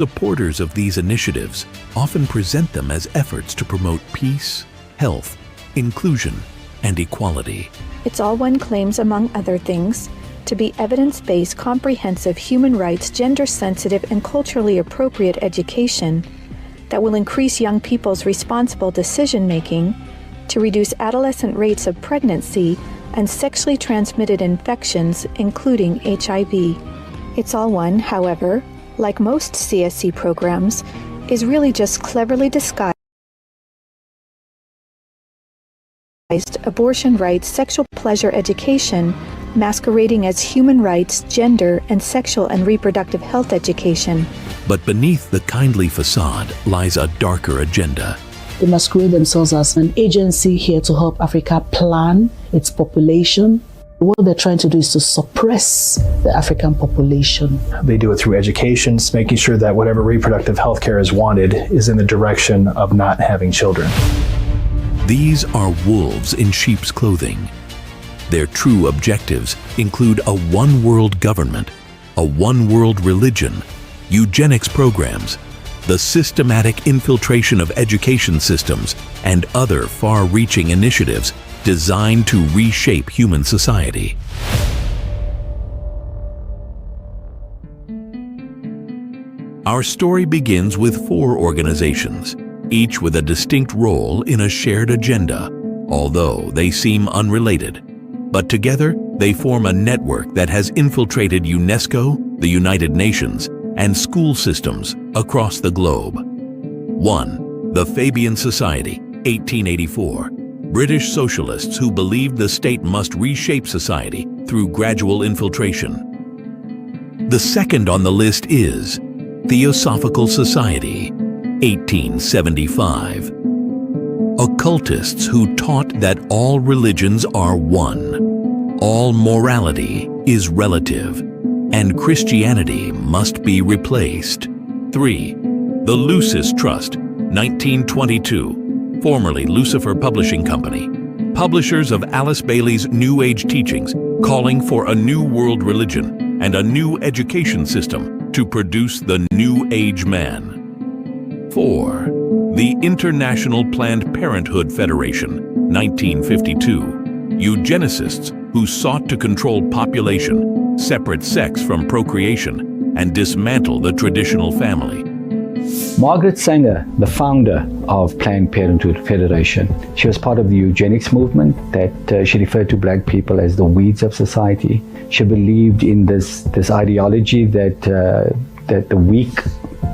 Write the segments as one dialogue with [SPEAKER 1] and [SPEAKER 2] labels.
[SPEAKER 1] Supporters of these initiatives often present them as efforts to promote peace, health, inclusion, and equality.
[SPEAKER 2] It's All One claims, among other things, to be evidence-based, comprehensive, human rights, gender-sensitive, and culturally appropriate education that will increase young people's responsible decision-making, to reduce adolescent rates of pregnancy and sexually transmitted infections, including HIV. It's All One, however, like most CSC programs, is really just cleverly disguised abortion rights, sexual pleasure education, masquerading as human rights, gender, and sexual and reproductive health education.
[SPEAKER 1] But beneath the kindly facade lies a darker agenda.
[SPEAKER 3] They masquerade themselves as an agency here to help Africa plan its population. What they're trying to do is to suppress the African population.
[SPEAKER 4] They do it through education, making sure that whatever reproductive health care is wanted is in the direction of not having children.
[SPEAKER 1] These are wolves in sheep's clothing. Their true objectives include a one-world government, a one-world religion, eugenics programs, the systematic infiltration of education systems, and other far-reaching initiatives designed to reshape human society. Our story begins with 4 organizations, each with a distinct role in a shared agenda, although they seem unrelated. But together, they form a network that has infiltrated UNESCO, the United Nations, and school systems across the globe. 1. The Fabian Society, 1884. British socialists who believed the state must reshape society through gradual infiltration. The second on the list is Theosophical Society, 1875. Occultists who taught that all religions are one, all morality is relative, and Christianity must be replaced. 3. The Lucis Trust, 1922. Formerly Lucifer Publishing Company, publishers of Alice Bailey's New Age teachings, calling for a new world religion and a new education system to produce the New Age man. 4. The International Planned Parenthood Federation, 1952. Eugenicists who sought to control population, separate sex from procreation, and dismantle the traditional family.
[SPEAKER 5] Margaret Sanger, the founder of Planned Parenthood Federation, she was part of the eugenics movement that she referred to black people as the weeds of society. She believed in this ideology that the weak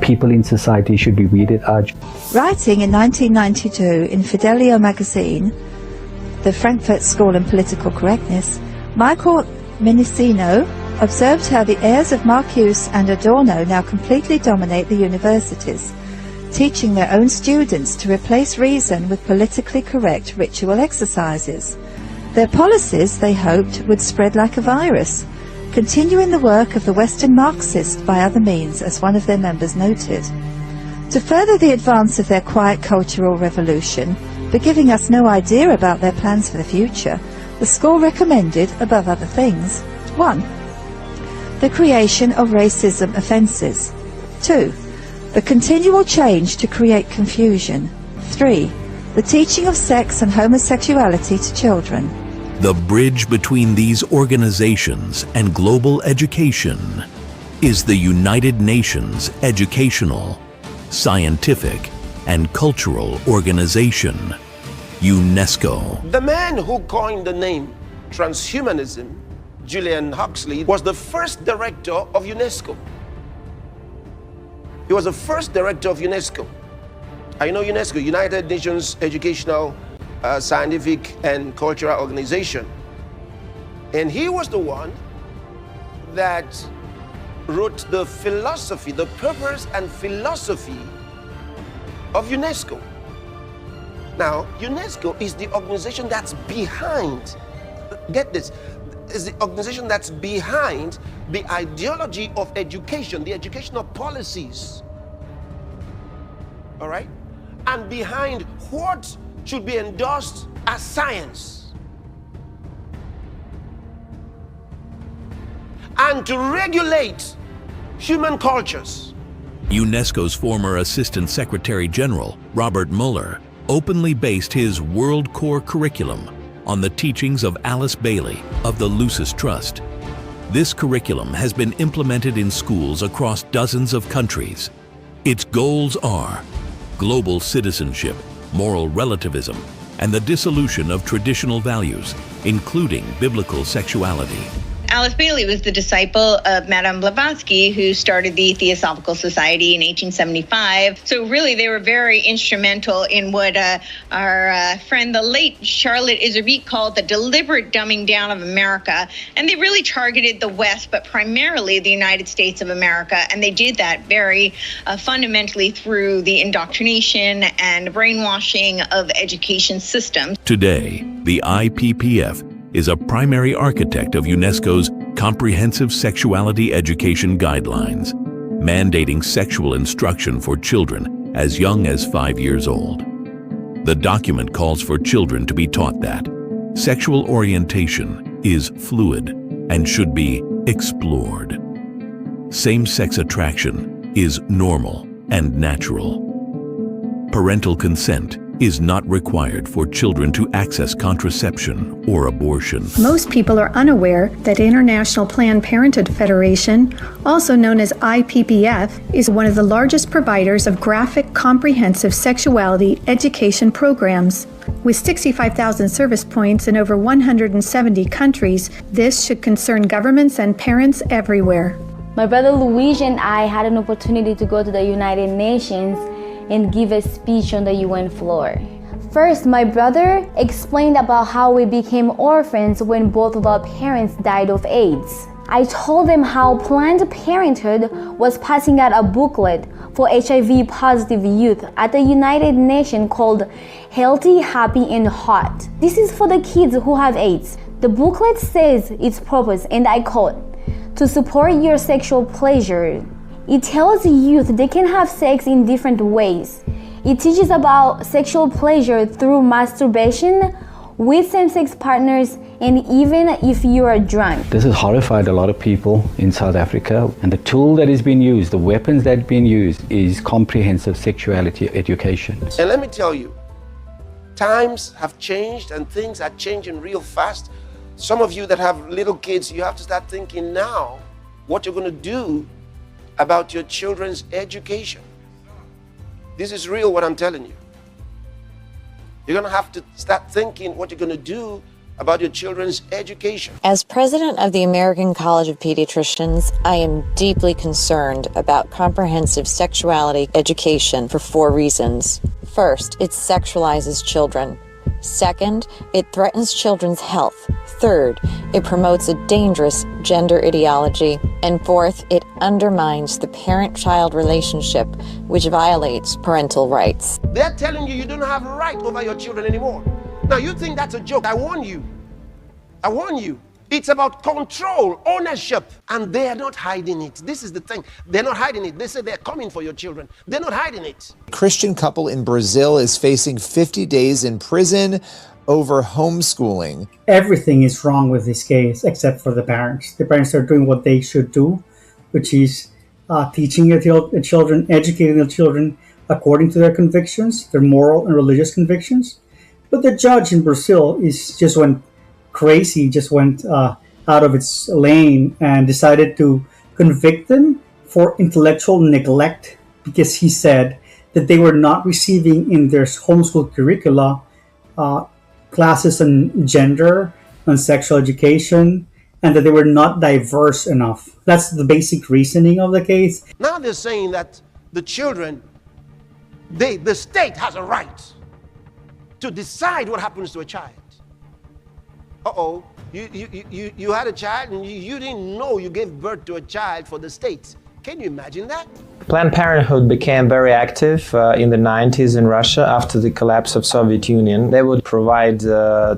[SPEAKER 5] people in society should be weeded out.
[SPEAKER 6] Writing in 1992 in Fidelio magazine, the Frankfurt School in Political Correctness, Michael Minicino observed how the heirs of Marcuse and Adorno now completely dominate the universities, teaching their own students to replace reason with politically correct ritual exercises. Their policies, they hoped, would spread like a virus, continuing the work of the Western Marxists by other means, as one of their members noted. To further the advance of their quiet cultural revolution, but giving us no idea about their plans for the future, the school recommended, above other things, 1. The creation of racism offences. 2. The continual change to create confusion. 3. The teaching of sex and homosexuality to children.
[SPEAKER 1] The bridge between these organizations and global education is the United Nations Educational, Scientific, and Cultural Organization, UNESCO.
[SPEAKER 7] The man who coined the name transhumanism, Julian Huxley, was the first director of UNESCO. He was the first director of UNESCO. I know UNESCO, United Nations Educational, Scientific and Cultural Organization. And he was the one that wrote the philosophy, the purpose and philosophy of UNESCO. Now, UNESCO is the organization that's behind, get this, is the organization that's behind the ideology of education, the educational policies. All right? And behind what should be endorsed as science. And to regulate human cultures,
[SPEAKER 1] UNESCO's former Assistant Secretary General, Robert Mueller, openly based his World Core curriculum on the teachings of Alice Bailey of the Lucis Trust. This curriculum has been implemented in schools across dozens of countries. Its goals are global citizenship, moral relativism, and the dissolution of traditional values, including biblical sexuality.
[SPEAKER 8] Alice Bailey was the disciple of Madame Blavatsky, who started the Theosophical Society in 1875. So really, they were very instrumental in what our friend, the late Charlotte Iserbyt, called the deliberate dumbing down of America. And they really targeted the West, but primarily the United States of America. And they did that very fundamentally through the indoctrination and brainwashing of education systems.
[SPEAKER 1] Today, the IPPF is a primary architect of UNESCO's Comprehensive Sexuality Education Guidelines, mandating sexual instruction for children as young as 5 years old. The document calls for children to be taught that sexual orientation is fluid and should be explored. Same-sex attraction is normal and natural. Parental consent is not required for children to access contraception or abortion.
[SPEAKER 2] Most people are unaware that International Planned Parenthood Federation, also known as IPPF, is one of the largest providers of graphic, comprehensive sexuality education programs. With 65,000 service points in over 170 countries, this should concern governments and parents everywhere.
[SPEAKER 9] My brother Luigi and I had an opportunity to go to the United Nations and give a speech on the UN floor. First, my brother explained about how we became orphans when both of our parents died of AIDS. I told them how Planned Parenthood was passing out a booklet for HIV positive youth at the United Nations called Healthy, Happy and Hot. This is for the kids who have AIDS. The booklet says its purpose, and I quote, "To support your sexual pleasure." It tells youth they can have sex in different ways. It teaches about sexual pleasure through masturbation, with same-sex partners, and even if you are drunk.
[SPEAKER 5] This has horrified a lot of people in South Africa, and the tool that is being used, the weapons that are being used, is comprehensive sexuality education.
[SPEAKER 7] And let me tell you, times have changed and things are changing real fast. Some of you that have little kids, you have to start thinking now what you're going to do about your children's education. This is real, what I'm telling you. You're going to have to start thinking what you're going to do about your children's education.
[SPEAKER 10] As president of the American College of Pediatricians, I am deeply concerned about comprehensive sexuality education for 4 reasons. First, it sexualizes children. Second, it threatens children's health. Third, it promotes a dangerous gender ideology. And fourth, it undermines the parent-child relationship, which violates parental rights.
[SPEAKER 7] They're telling you you don't have a right over your children anymore. Now you think that's a joke. I warn you. I warn you. It's about control, ownership, and they are not hiding it. This is the thing. They're not hiding it. They say they're coming for your children. They're not hiding it.
[SPEAKER 11] A Christian couple in Brazil is facing 50 days in prison over homeschooling.
[SPEAKER 12] Everything is wrong with this case except for the parents. The parents are doing what they should do, which is teaching their children, educating their children according to their convictions, their moral and religious convictions. But the judge in Brazil just went crazy, just went out of its lane and decided to convict them for intellectual neglect because he said that they were not receiving in their homeschool curricula classes on gender, on sexual education, and that they were not diverse enough. That's the basic reasoning of the case.
[SPEAKER 7] Now they're saying that the children, the state has a right to decide what happens to a child. Uh-oh, you had a child and you didn't know you gave birth to a child for the state. Can you imagine that?
[SPEAKER 13] Planned Parenthood became very active in the 90s in Russia after the collapse of Soviet Union. They would provide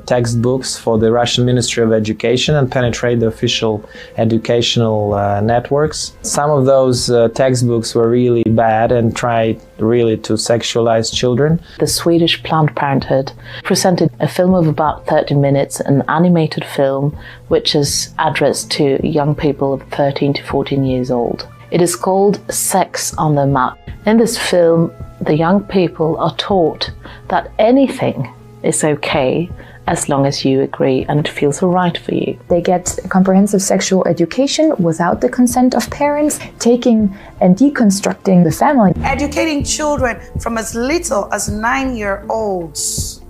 [SPEAKER 13] textbooks for the Russian Ministry of Education and penetrate the official educational networks. Some of those textbooks were really bad and tried really to sexualize children.
[SPEAKER 3] The Swedish Planned Parenthood presented a film of about 30 minutes, an animated film which is addressed to young people of 13 to 14 years old.
[SPEAKER 14] It is called Sex on the Map. In this film, the young people are taught that anything is okay as long as you agree and it feels right for you.
[SPEAKER 15] They get comprehensive sexual education without the consent of parents, taking and deconstructing the family.
[SPEAKER 16] Educating children from as little as 9-year-olds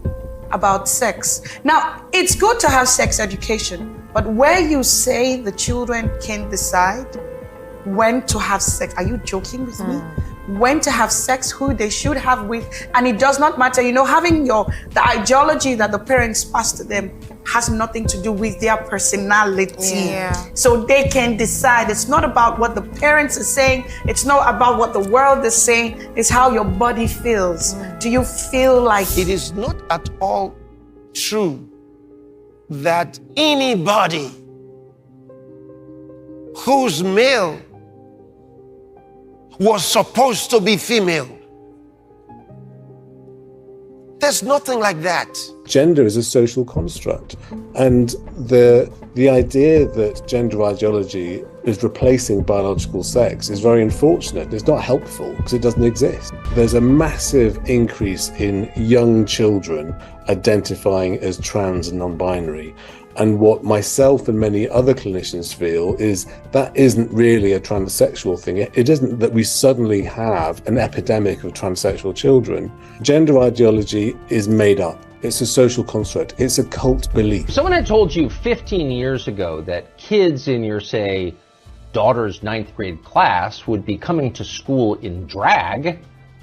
[SPEAKER 16] about sex. Now, it's good to have sex education, but where you say the children can decide when to have sex, are you joking with me? When to have sex, who they should have with, and it does not matter. You know, having the ideology that the parents pass to them has nothing to do with their personality. So they can decide. It's not about what the parents are saying. It's not about what the world is saying. It's how your body feels. Do you feel like...
[SPEAKER 7] It is not at all true that anybody who's male was supposed to be female. There's nothing like that.
[SPEAKER 17] Gender is a social construct, and the idea that gender ideology is replacing biological sex is very unfortunate. It's not helpful because it doesn't exist. There's a massive increase in young children identifying as trans and non-binary. And what myself and many other clinicians feel is that isn't really a transsexual thing. It isn't that we suddenly have an epidemic of transsexual children. Gender ideology is made up. It's a social construct. It's a cult belief.
[SPEAKER 18] Someone had told you 15 years ago that kids in your, say, daughter's 9th grade class would be coming to school in drag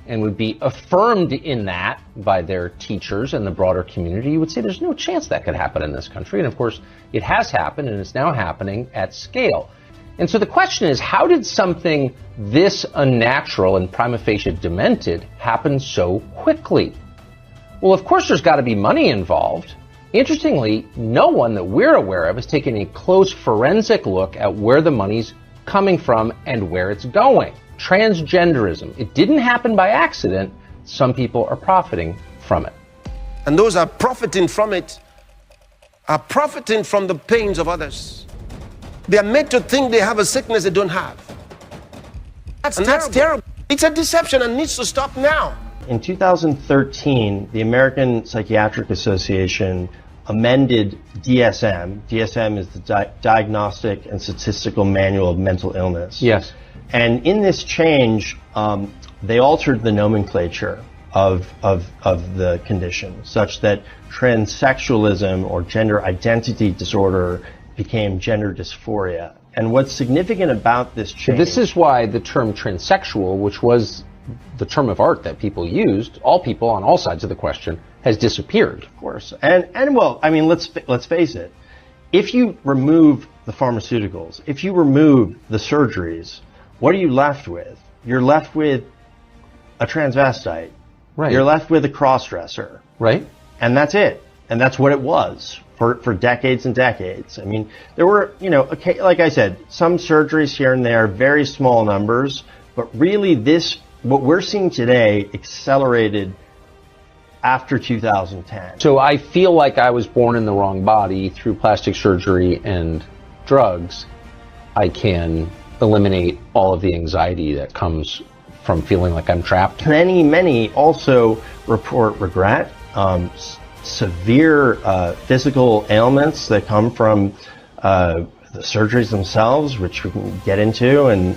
[SPEAKER 18] and would be affirmed in that by their teachers and the broader community, you would say there's no chance that could happen in this country. And of course, it has happened, and it's now happening at scale. And so the question is, how did something this unnatural and prima facie demented happen so quickly? Well, of course, there's got to be money involved. Interestingly, no one that we're aware of has taken a close forensic look at where the money's coming from and where it's going. Transgenderism. It didn't happen by accident. Some people are profiting from it.
[SPEAKER 7] And those are profiting from it are profiting from the pains of others. They are made to think they have a sickness they don't have. That's terrible. It's a deception and needs to stop now.
[SPEAKER 19] In 2013, the American Psychiatric Association amended DSM. DSM is the Diagnostic and Statistical Manual of Mental Illness.
[SPEAKER 18] Yes.
[SPEAKER 19] And in this change, they altered the nomenclature of the condition such that transsexualism or gender identity disorder became gender dysphoria. And what's significant about this change...
[SPEAKER 18] This is why the term transsexual, which was the term of art that people used, all people on all sides of the question, has disappeared.
[SPEAKER 19] Of course. And well, I mean, let's face it. If you remove the pharmaceuticals, if you remove the surgeries, what are you left with? You're left with a transvestite.
[SPEAKER 18] Right.
[SPEAKER 19] You're left with a cross-dresser.
[SPEAKER 18] Right.
[SPEAKER 19] And that's it. And that's what it was for decades and decades. I mean, there were, okay, like I said, some surgeries here and there, very small numbers, but really what we're seeing today accelerated after 2010.
[SPEAKER 18] So I feel like I was born in the wrong body through plastic surgery and drugs. I can eliminate all of the anxiety that comes from feeling like I'm trapped.
[SPEAKER 19] Many also report regret, severe physical ailments that come from the surgeries themselves, which we can get into, and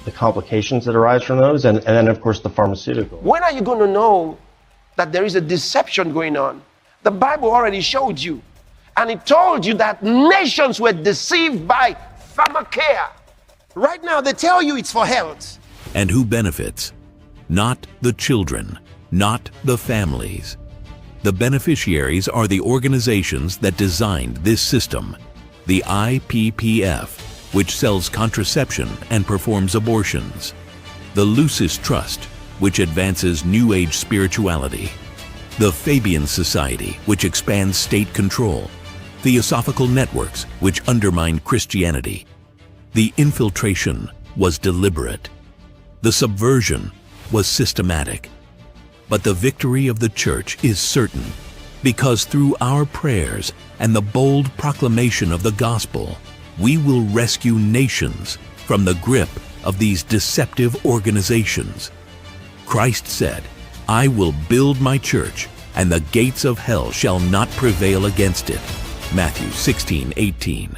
[SPEAKER 19] the complications that arise from those, and then of course the pharmaceutical.
[SPEAKER 7] When are you going to know that there is a deception going on? The Bible already showed you, and it told you that nations were deceived by pharmacare. Right now they tell you it's for health.
[SPEAKER 1] And who benefits? Not the children, not the families. The beneficiaries are the organizations that designed this system. The IPPF, which sells contraception and performs abortions. The Lucis Trust, which advances New Age spirituality. The Fabian Society, which expands state control. Theosophical networks, which undermine Christianity. The infiltration was deliberate. The subversion was systematic. But the victory of the church is certain, because through our prayers and the bold proclamation of the gospel, we will rescue nations from the grip of these deceptive organizations. Christ said, "I will build my church, and the gates of hell shall not prevail against it." Matthew 16:18.